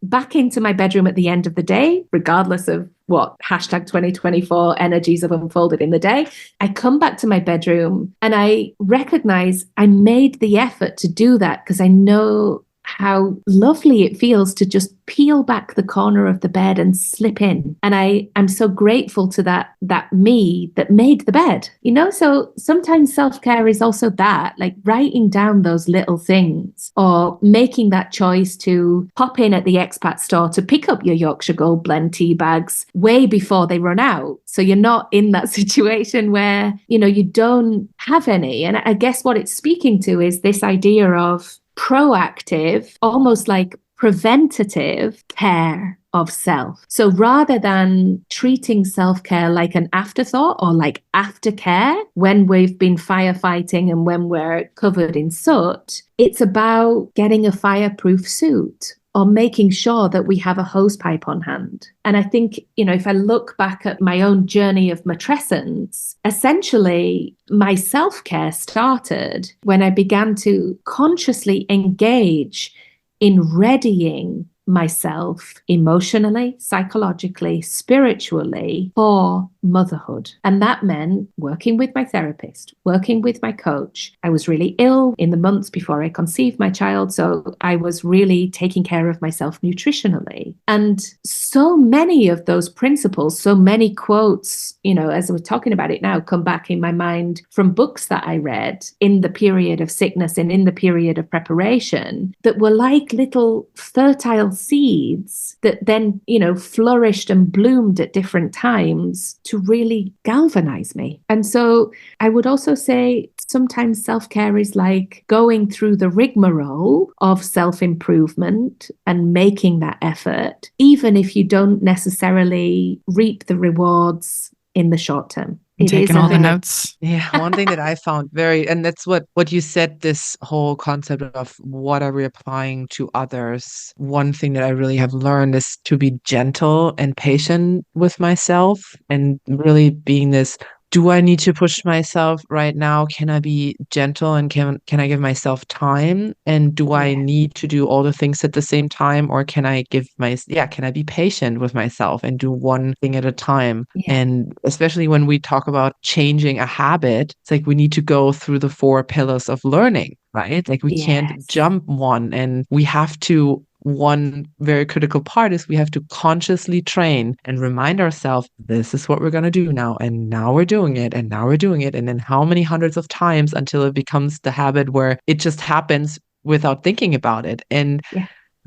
back into my bedroom at the end of the day, regardless of what hashtag 2024 energies have unfolded in the day, I come back to my bedroom and I recognize I made the effort to do that because I know how lovely it feels to just peel back the corner of the bed and slip in. And I'm so grateful to that me that made the bed, you know? So sometimes self-care is also that, like writing down those little things or making that choice to pop in at the expat store to pick up your Yorkshire Gold blend tea bags way before they run out. So you're not in that situation where, you know, you don't have any. And I guess what it's speaking to is this idea of proactive, almost like preventative care of self. So rather than treating self-care like an afterthought or like aftercare when we've been firefighting and when we're covered in soot, it's about getting a fireproof suit or making sure that we have a hose pipe on hand. And I think, you know, if I look back at my own journey of matrescence, essentially my self-care started when I began to consciously engage in readying myself emotionally, psychologically, spiritually for motherhood. And that meant working with my therapist, working with my coach. I was really ill in the months before I conceived my child, so I was really taking care of myself nutritionally. And so many of those principles, so many quotes, as we're talking about it now, come back in my mind from books that I read in the period of sickness and in the period of preparation that were like little fertile seeds that then, flourished and bloomed at different times to really galvanize me. And so I would also say sometimes self-care is like going through the rigmarole of self-improvement and making that effort, even if you don't necessarily reap the rewards in the short term. I'm taking all the notes. Yeah, one thing that I found and that's what you said, this whole concept of what are we applying to others. One thing that I really have learned is to be gentle and patient with myself, and really being this, do I need to push myself right now? Can I be gentle, and can I give myself time? And do I need to do all the things at the same time? Or can I can I be patient with myself and do one thing at a time? Yeah. And especially when we talk about changing a habit, it's like we need to go through the 4 pillars of learning, right? Like we can't jump one, and we have to. One very critical part is we have to consciously train and remind ourselves, this is what we're going to do now. And now we're doing it. And now we're doing it. And then how many hundreds of times until it becomes the habit where it just happens without thinking about it. And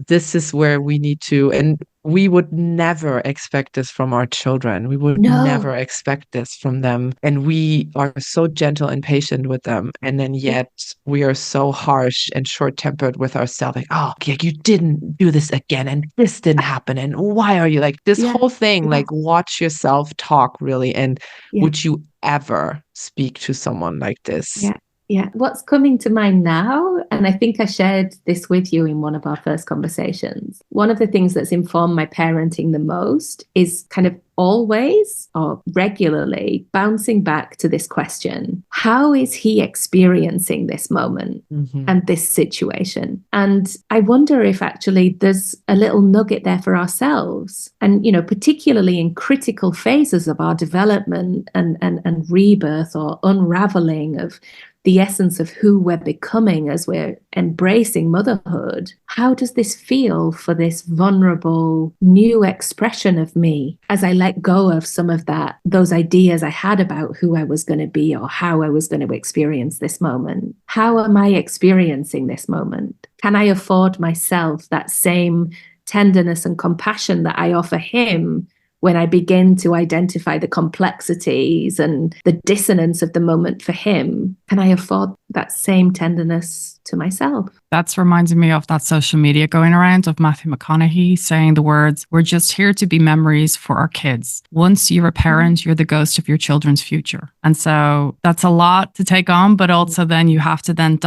this is where we need to, and we would never expect this from our children. We would never expect this from them. And we are so gentle and patient with them. And then yet we are so harsh and short-tempered with ourselves. Like, you didn't do this again. And this didn't happen. And why are you like this whole thing? Like, watch yourself talk, really. And would you ever speak to someone like this? Yeah. What's coming to mind now, and I think I shared this with you in one of our first conversations, one of the things that's informed my parenting the most is kind of always or regularly bouncing back to this question: how is he experiencing this moment and this situation? And I wonder if actually there's a little nugget there for ourselves. And, particularly in critical phases of our development and rebirth or unraveling of the essence of who we're becoming as we're embracing motherhood, how does this feel for this vulnerable new expression of me as I let go of some of those ideas I had about who I was going to be or how I was going to experience this moment? How am I experiencing this moment? Can I afford myself that same tenderness and compassion that I offer him when I begin to identify the complexities and the dissonance of the moment for him? Can I afford that same tenderness to myself? That's reminding me of that social media going around of Matthew McConaughey saying the words, "We're just here to be memories for our kids. Once you're a parent, you're the ghost of your children's future." And so that's a lot to take on, but also then you have to then ...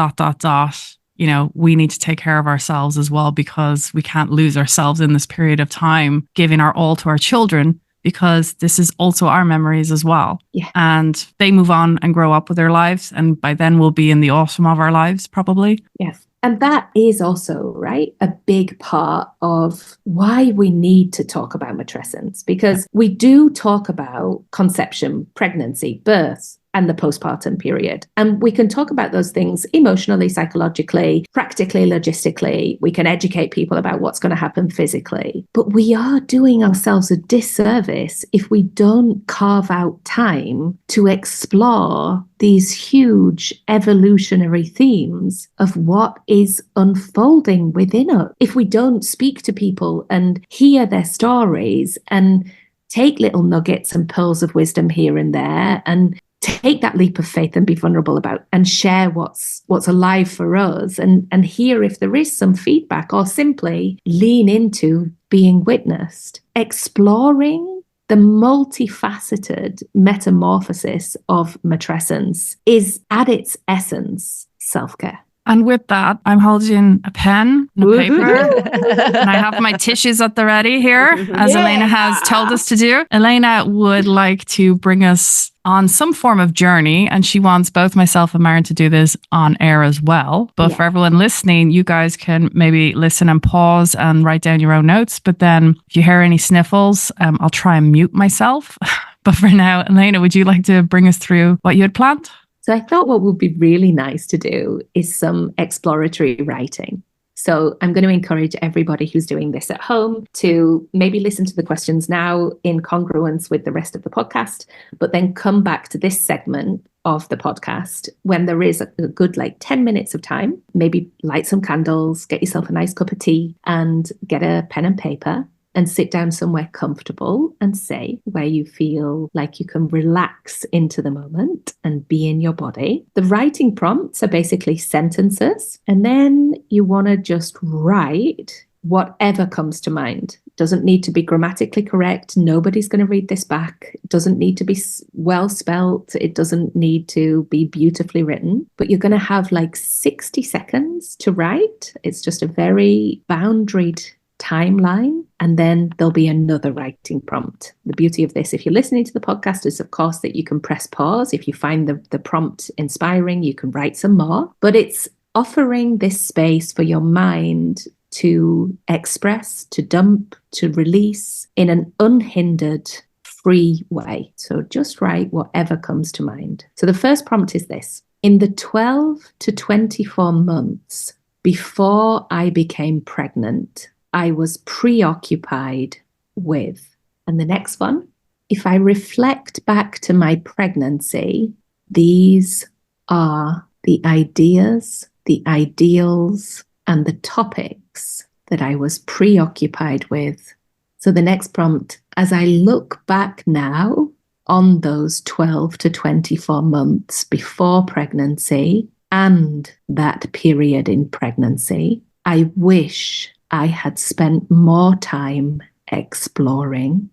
we need to take care of ourselves as well, because we can't lose ourselves in this period of time, giving our all to our children, because this is also our memories as well. Yeah. And they move on and grow up with their lives. And by then we'll be in the autumn of our lives, probably. Yes. And that is also, right, a big part of why we need to talk about matrescence, because we do talk about conception, pregnancy, birth, and the postpartum period. And we can talk about those things emotionally, psychologically, practically, logistically. We can educate people about what's going to happen physically. But we are doing ourselves a disservice if we don't carve out time to explore these huge evolutionary themes of what is unfolding within us. If we don't speak to people and hear their stories and take little nuggets and pearls of wisdom here and there and take that leap of faith and be vulnerable about and share what's alive for us and hear if there is some feedback, or simply lean into being witnessed, exploring the multifaceted metamorphosis of matrescence is at its essence self-care. And with that, I'm holding a pen and a paper. And I have my tissues at the ready here, as Ilena has told us to do. Ilena would like to bring us on some form of journey, and she wants both myself and Maren to do this on air as well. But for everyone listening, you guys can maybe listen and pause and write down your own notes. But then if you hear any sniffles, I'll try and mute myself. But for now, Ilena, would you like to bring us through what you had planned? So I thought what would be really nice to do is some exploratory writing. So I'm going to encourage everybody who's doing this at home to maybe listen to the questions now in congruence with the rest of the podcast, but then come back to this segment of the podcast when there is a good 10 minutes of time. Maybe light some candles, get yourself a nice cup of tea and get a pen and paper and sit down somewhere comfortable and say where you feel like you can relax into the moment and be in your body. The writing prompts are basically sentences, and then you want to just write whatever comes to mind. Doesn't need to be grammatically correct. Nobody's going to read this back. It doesn't need to be well spelt. It doesn't need to be beautifully written, but you're going to have 60 seconds to write. It's just a very boundaried timeline, and then there'll be another writing prompt. The beauty of this, if you're listening to the podcast, is of course that you can press pause. If you find the prompt inspiring, you can write some more, but it's offering this space for your mind to express, to dump, to release in an unhindered, free way. So just write whatever comes to mind. So the first prompt is this: in the 12 to 24 months before I became pregnant, I was preoccupied with. And the next one: if I reflect back to my pregnancy, these are the ideas, the ideals, and the topics that I was preoccupied with. So the next prompt: as I look back now on those 12 to 24 months before pregnancy and that period in pregnancy, I wish I had spent more time exploring.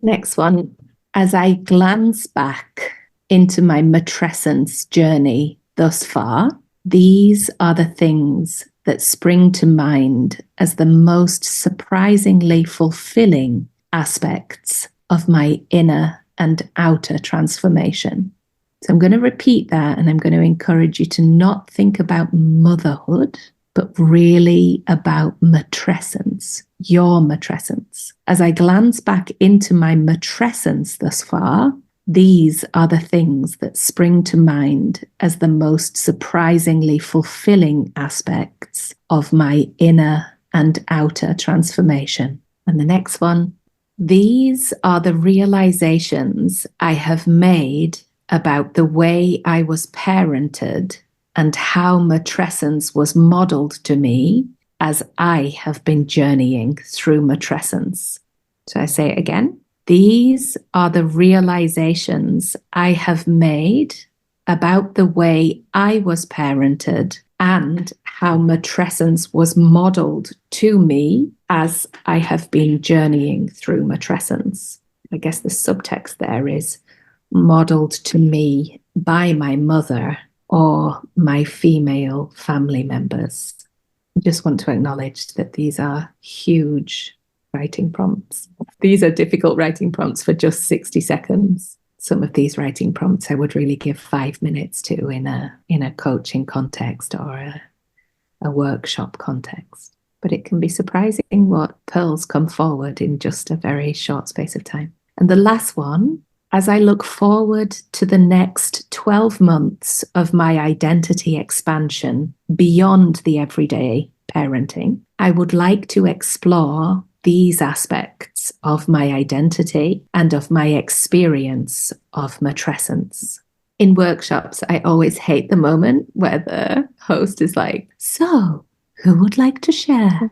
Next one: as I glance back into my matrescence journey thus far, these are the things that spring to mind as the most surprisingly fulfilling aspects of my inner and outer transformation. So I'm going to repeat that, and I'm going to encourage you to not think about motherhood, but really about matrescence, your matrescence. As I glance back into my matrescence thus far, these are the things that spring to mind as the most surprisingly fulfilling aspects of my inner and outer transformation. And the next one: these are the realizations I have made about the way I was parented and how matrescence was modeled to me as I have been journeying through matrescence. So I say it again: these are the realizations I have made about the way I was parented and how matrescence was modeled to me as I have been journeying through matrescence. I guess the subtext there is modeled to me by my mother or my female family members. I just want to acknowledge that these are huge writing prompts. These are difficult writing prompts for just 60 seconds. Some of these writing prompts I would really give 5 minutes to in a coaching context or a workshop context. But it can be surprising what pearls come forward in just a very short space of time. And the last one: as I look forward to the next 12 months of my identity expansion beyond the everyday parenting, I would like to explore these aspects of my identity and of my experience of matrescence. In workshops, I always hate the moment where the host is like, "So, who would like to share?"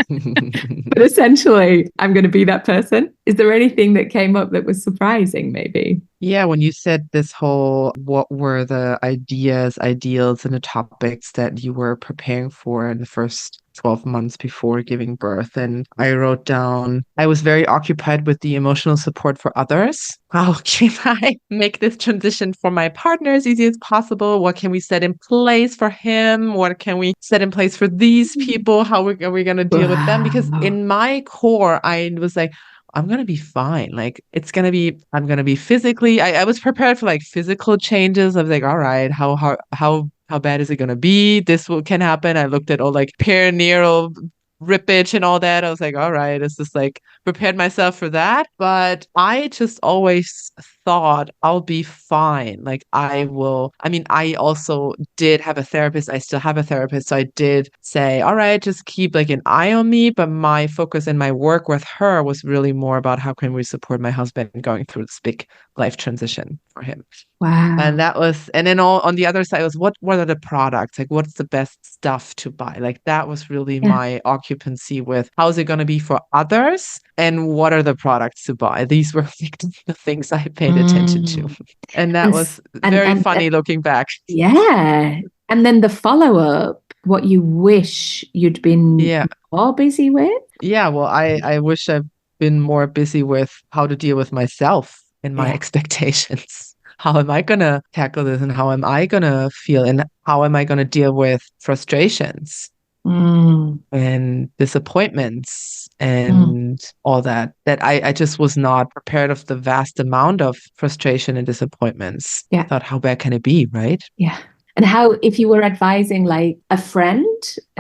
But essentially, I'm going to be that person. Is there anything that came up that was surprising, maybe? Yeah, when you said this whole, what were the ideas, ideals, and the topics that you were preparing for in the first 12 months before giving birth? And I wrote down, I was very occupied with the emotional support for others. How can I make this transition for my partner as easy as possible? What can we set in place for him? What can we set in place for these people? How are we going to deal with them? Because Wow. in my core, I was like, I'm gonna be fine. Like I'm gonna be physically. I was prepared for like physical changes. I was like, all right, how bad is it gonna be? Can happen. I looked at all like perineal rippage and all that. I was like, all right, it's just like prepared myself for that. But I just always thought I'll be fine. Like I will. I mean, I also did have a therapist. I still have a therapist. So I did say, all right, just keep like an eye on me. But my focus and my work with her was really more about how can we support my husband going through this big life transition for him. And Wow. that was, and then all on the other side was what are the products? Like what's the best stuff to buy? Like that was really Yeah. my occupancy with how's it going to be for others and what are the products to buy? These were like the things I paid attention to. Mm. And that And was very funny looking back. yeah. And then the follow-up, what you wish you'd been Yeah. more busy with. Yeah. Well, I wish I've been more busy with how to deal with myself and my Yeah. expectations. How am I going to tackle this and how am I going to feel and how am I going to deal with frustrations Mm. and disappointments Mm. and all that I just was not prepared of the vast amount of frustration and disappointments. I Yeah. thought, how bad can it be, right? Yeah. And how, if you were advising like a friend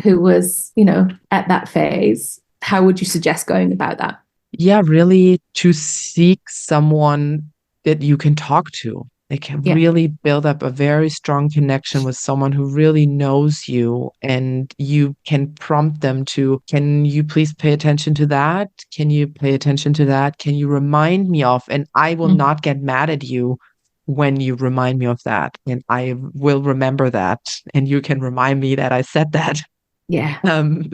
who was, at that phase, how would you suggest going about that? Yeah, really to seek someone that you can talk to. They can Yeah. really build up a very strong connection with someone who really knows you and you can prompt them to, can you please pay attention to that? Can you pay attention to that? Can you remind me of? And I will Mm. not get mad at you when you remind me of that. And I will remember that. And you can remind me that I said that. Yeah.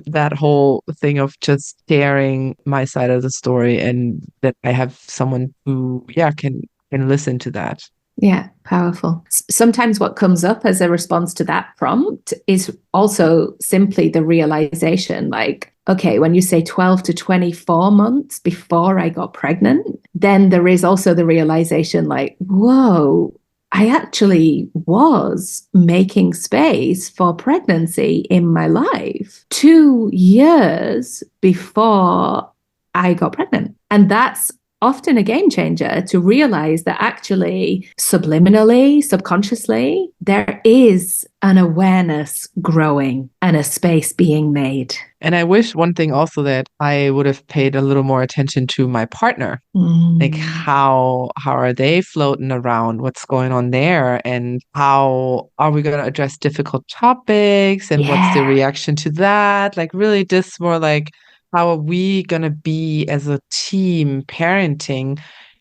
That whole thing of just sharing my side of the story and that I have someone who, yeah, can listen to that. Yeah, powerful. Sometimes what comes up as a response to that prompt is also simply the realization like, okay, when you say 12 to 24 months before I got pregnant, then there is also the realization like, whoa, I actually was making space for pregnancy in my life 2 years before I got pregnant. And that's often a game changer to realize that actually subliminally, subconsciously, there is an awareness growing and a space being made. And I wish one thing also that I would have paid a little more attention to my partner. Like how are they floating around? What's going on there? And how are we going to address difficult topics? And what's the reaction to that? Like really just more like, how are we going to be as a team parenting,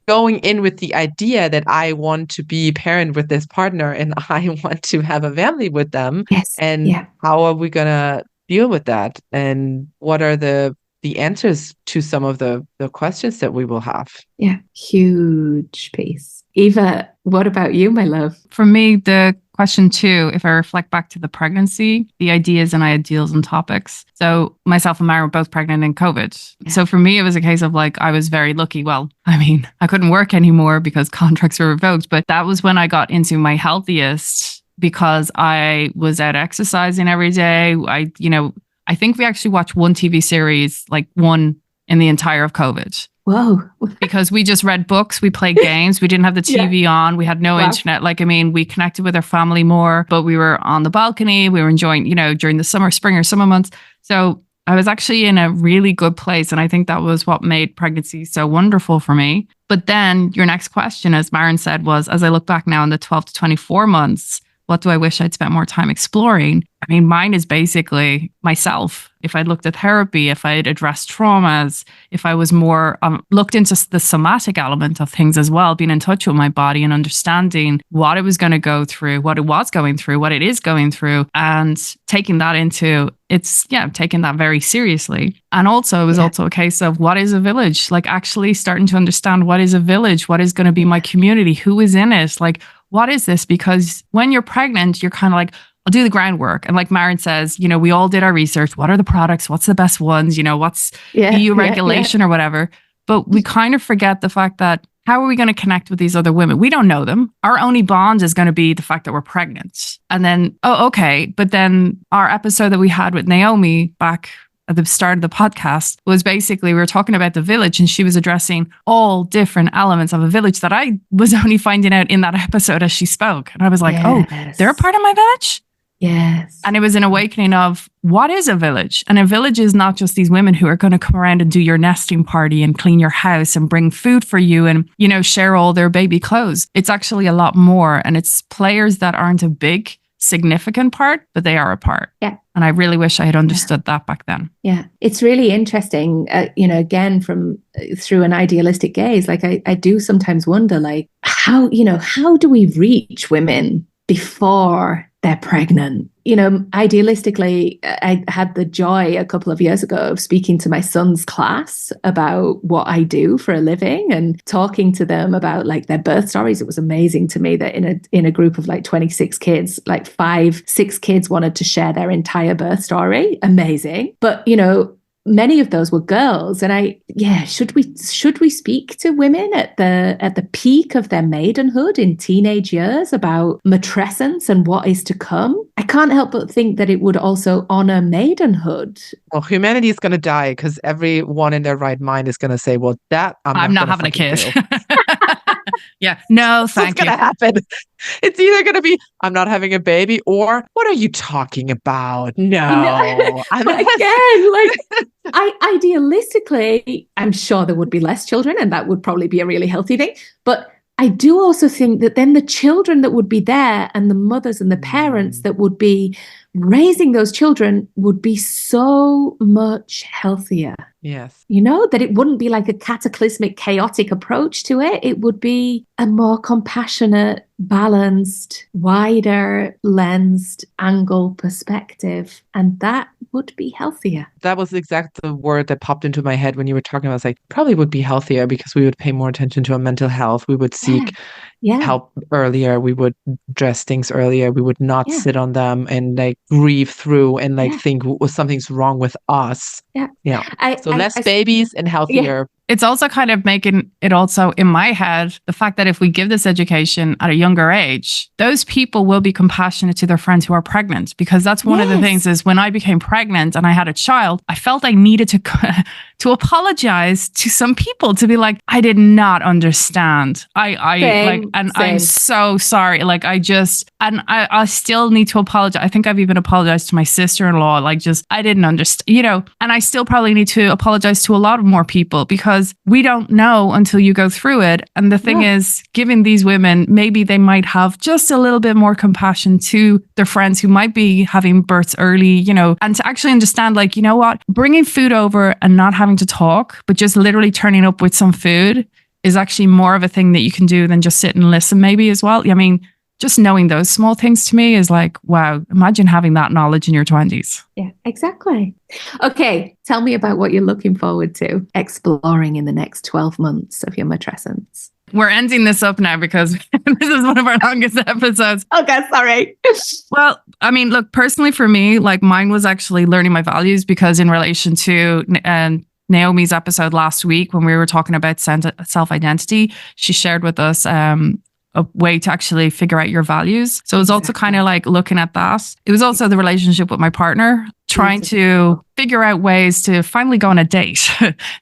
going in with the idea that I want to be parent with this partner and I want to have a family with them. Yes. And Yeah. how are we going to deal with that? And what are the answers to some of the questions that we will have? Yeah. Huge piece. Eva, what about you, my love? For me, the question too, if I reflect back to the pregnancy, the ideas and ideals and topics. So myself and Mara were both pregnant in COVID. Yeah. So for me, it was a case of like, I was very lucky. Well, I mean, I couldn't work anymore because contracts were revoked, but that was when I got into my healthiest because I was out exercising every day. I think we actually watched one TV series, like one in the entire of COVID. Whoa. Because we just read books, we played games, we didn't have the TV on, we had no internet. Like, I mean, we connected with our family more, but we were on the balcony, we were enjoying, during the spring or summer months. So I was actually in a really good place. And I think that was what made pregnancy so wonderful for me. But then your next question, as Maren said, was, as I look back now in the 12 to 24 months, what do I wish I'd spent more time exploring? I mean, mine is basically myself. If I'd looked at therapy, if I'd addressed traumas, if I was more looked into the somatic element of things as well, being in touch with my body and understanding what it was going to go through, what it was going through, what it is going through, and taking that into taking that very seriously. And also, it was also a case of what is a village? Like actually starting to understand what is a village, what is going to be my community, who is in it, like what is this? Because when you're pregnant, you're kind of like, I'll do the groundwork. And like Maren says, you know, we all did our research. What are the products? What's the best ones? You know, what's EU regulation or whatever. But we kind of forget the fact that how are we going to connect with these other women? We don't know them. Our only bond is going to be the fact that we're pregnant. And then, but then our episode that we had with Naomi back at the start of the podcast was basically, we were talking about the village and she was addressing all different elements of a village that I was only finding out in that episode as she spoke. And I was like, oh, they're a part of my village? Yes. And it was an awakening of what is a village? And a village is not just these women who are going to come around and do your nesting party and clean your house and bring food for you and, you know, share all their baby clothes. It's actually a lot more. And it's players that aren't a big, significant part, but they are a part. Yeah. And I really wish I had understood that back then. Yeah. It's really interesting, again, through an idealistic gaze, like I do sometimes wonder, like, how do we reach women before they're pregnant? You know, idealistically, I had the joy a couple of years ago of speaking to my son's class about what I do for a living and talking to them about like their birth stories. It was amazing to me that in a group of like 26 kids, like 6 kids wanted to share their entire birth story. Amazing. But, you know, many of those were girls. And should we speak to women at the peak of their maidenhood in teenage years about matrescence and what is to come? I can't help but think that it would also honor maidenhood. Well, humanity is going to die because everyone in their right mind is going to say, well, that I'm not having a kid. Yeah. No, thank you. What's going to happen? It's either going to be, I'm not having a baby, or what are you talking about? No. Idealistically, I'm sure there would be less children and that would probably be a really healthy thing. But I do also think that then the children that would be there and the mothers and the parents that would be raising those children would be so much healthier. Yes. You know, that it wouldn't be like a cataclysmic, chaotic approach to it. It would be a more compassionate, balanced, wider lensed angle perspective. And that would be healthier. That was exactly the word that popped into my head when you were talking about. I was like, probably would be healthier because we would pay more attention to our mental health. We would seek help earlier. We would address things earlier. We would not sit on them and like grieve through and like think something's wrong with us. Yeah. So less babies and healthier. It's also kind of making it also in my head, the fact that if we give this education at a younger age, those people will be compassionate to their friends who are pregnant, because that's one of the things is when I became pregnant and I had a child, I felt I needed to apologize to some people, to be like, I did not understand. I'm so sorry. Like I still need to apologize. I think I've even apologized to my sister-in-law. Like I didn't understand, and I still probably need to apologize to a lot of more people, because we don't know until you go through it. And the thing is, giving these women, maybe they might have just a little bit more compassion to their friends who might be having births early, and to actually understand, like, you know what, bringing food over and not having to talk, but just literally turning up with some food is actually more of a thing that you can do than just sit and listen maybe as well. I mean, just knowing those small things to me is like, wow, imagine having that knowledge in your 20s. Yeah, exactly. Okay, tell me about what you're looking forward to exploring in the next 12 months of your matrescence. We're ending this up now because this is one of our longest episodes. Okay, sorry. Well, I mean, look, personally for me, like mine was actually learning my values, because in relation to Naomi's episode last week, when we were talking about self-identity, she shared with us a way to actually figure out your values. So it was also kind of like looking at that. It was also the relationship with my partner, trying to figure out ways to finally go on a date,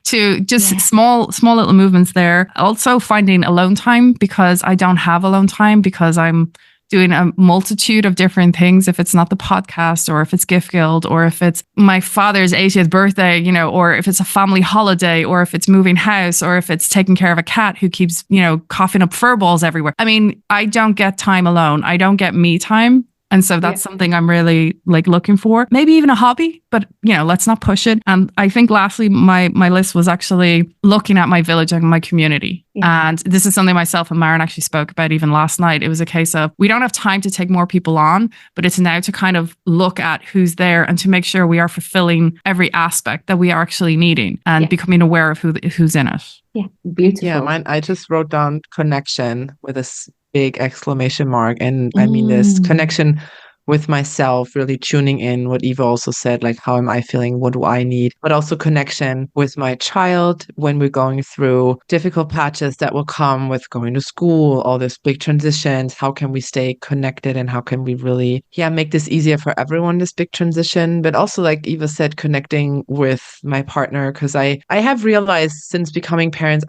to just small little movements there. Also finding alone time, because I don't have alone time, because I'm doing a multitude of different things. If it's not the podcast, or if it's Gift Guild, or if it's my father's 80th birthday, you know, or if it's a family holiday, or if it's moving house, or if it's taking care of a cat who keeps, you know, coughing up fur balls everywhere. I mean, I don't get time alone. I don't get me time. And so that's something I'm really like looking for. Maybe even a hobby, but you know, let's not push it. And I think lastly, my list was actually looking at my village and my community. Yeah. And this is something myself and Maren actually spoke about even last night. It was a case of, we don't have time to take more people on, but it's now to kind of look at who's there and to make sure we are fulfilling every aspect that we are actually needing and becoming aware of who's in it. Yeah, beautiful. Yeah, mine, I just wrote down connection with a big exclamation mark. And I mean, this connection with myself, really tuning in what Eva also said, like, how am I feeling? What do I need? But also connection with my child when we're going through difficult patches that will come with going to school, all these big transitions. How can we stay connected and how can we really, make this easier for everyone, this big transition? But also, like Eva said, connecting with my partner, because I have realized since becoming parents,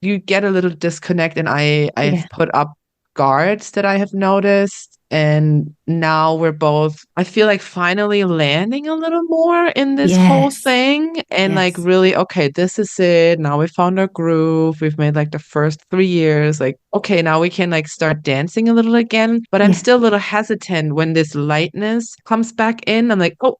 you get a little disconnect, and I've put up guards that I have noticed. And now we're both, I feel like, finally landing a little more in this whole thing. And like, really, okay, this is it. Now we found our groove. We've made like the first 3 years. Like, okay, now we can like start dancing a little again. But I'm still a little hesitant when this lightness comes back in. I'm like, oh,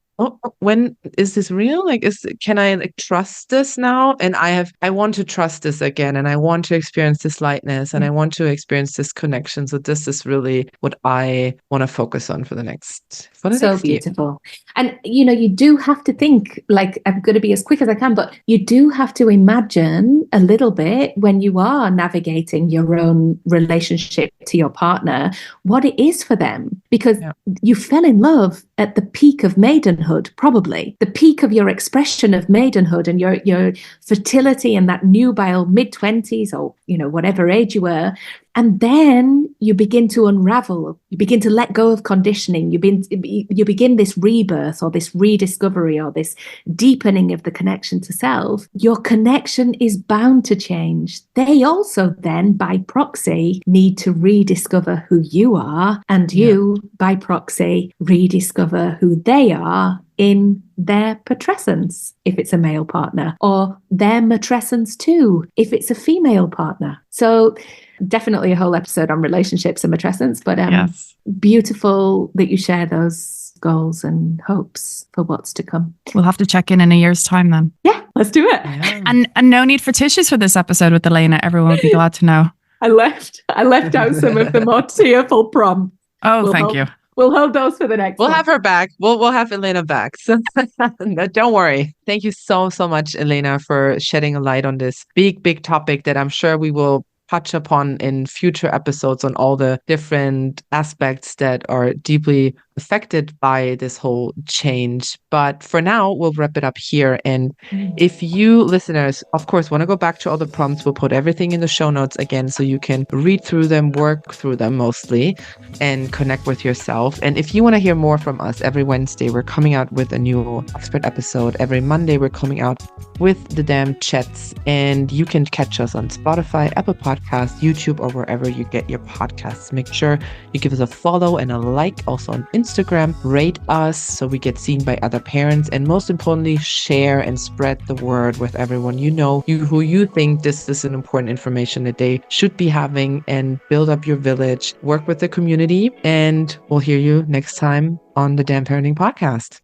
when is this real? Like, can I like trust this now? And I want to trust this again, and I want to experience this lightness, and I want to experience this connection. So this is really what I want to focus on for the next beautiful year. And you know, you do have to think, like, I'm going to be as quick as I can, but you do have to imagine a little bit when you are navigating your own relationship to your partner, what it is for them, because you fell in love at the peak of maidenhood, probably the peak of your expression of maidenhood and your fertility and that nubile mid-20s, or you know, whatever age you were. And then you begin to unravel, you begin to let go of conditioning, you begin this rebirth or this rediscovery or this deepening of the connection to self. Your connection is bound to change. They also then, by proxy, need to rediscover who you are, and you, by proxy, rediscover who they are in their matrescence, if it's a male partner, or their matrescence too, if it's a female partner. So definitely a whole episode on relationships and matrescence, but beautiful that you share those goals and hopes for what's to come. We'll have to check in a year's time then. Yeah, let's do it. Yeah. And no need for tissues for this episode with Ilena. Everyone would be glad to know. I left out some of the more tearful prompts. Thank you. We'll hold those for the next We'll one. have her back. We'll have Ilena back. So don't worry. Thank you so much, Ilena, for shedding a light on this big topic that I'm sure we will touch upon in future episodes on all the different aspects that are deeply affected by this whole change. But for now, we'll wrap it up here. And if you listeners, of course, want to go back to all the prompts, we'll put everything in the show notes again, so you can read through them, work through them mostly, and connect with yourself. And if you want to hear more from us, every Wednesday, we're coming out with a new expert episode. Every Monday, we're coming out with the damn chats. And you can catch us on Spotify, Apple Podcasts, YouTube, or wherever you get your podcasts. Make sure you give us a follow and a like. Also on Instagram, rate us so we get seen by other parents, and most importantly, share and spread the word with everyone you know, who you think this is an important information that they should be having, and build up your village, work with the community, and we'll hear you next time on the Damn Parenting Podcast.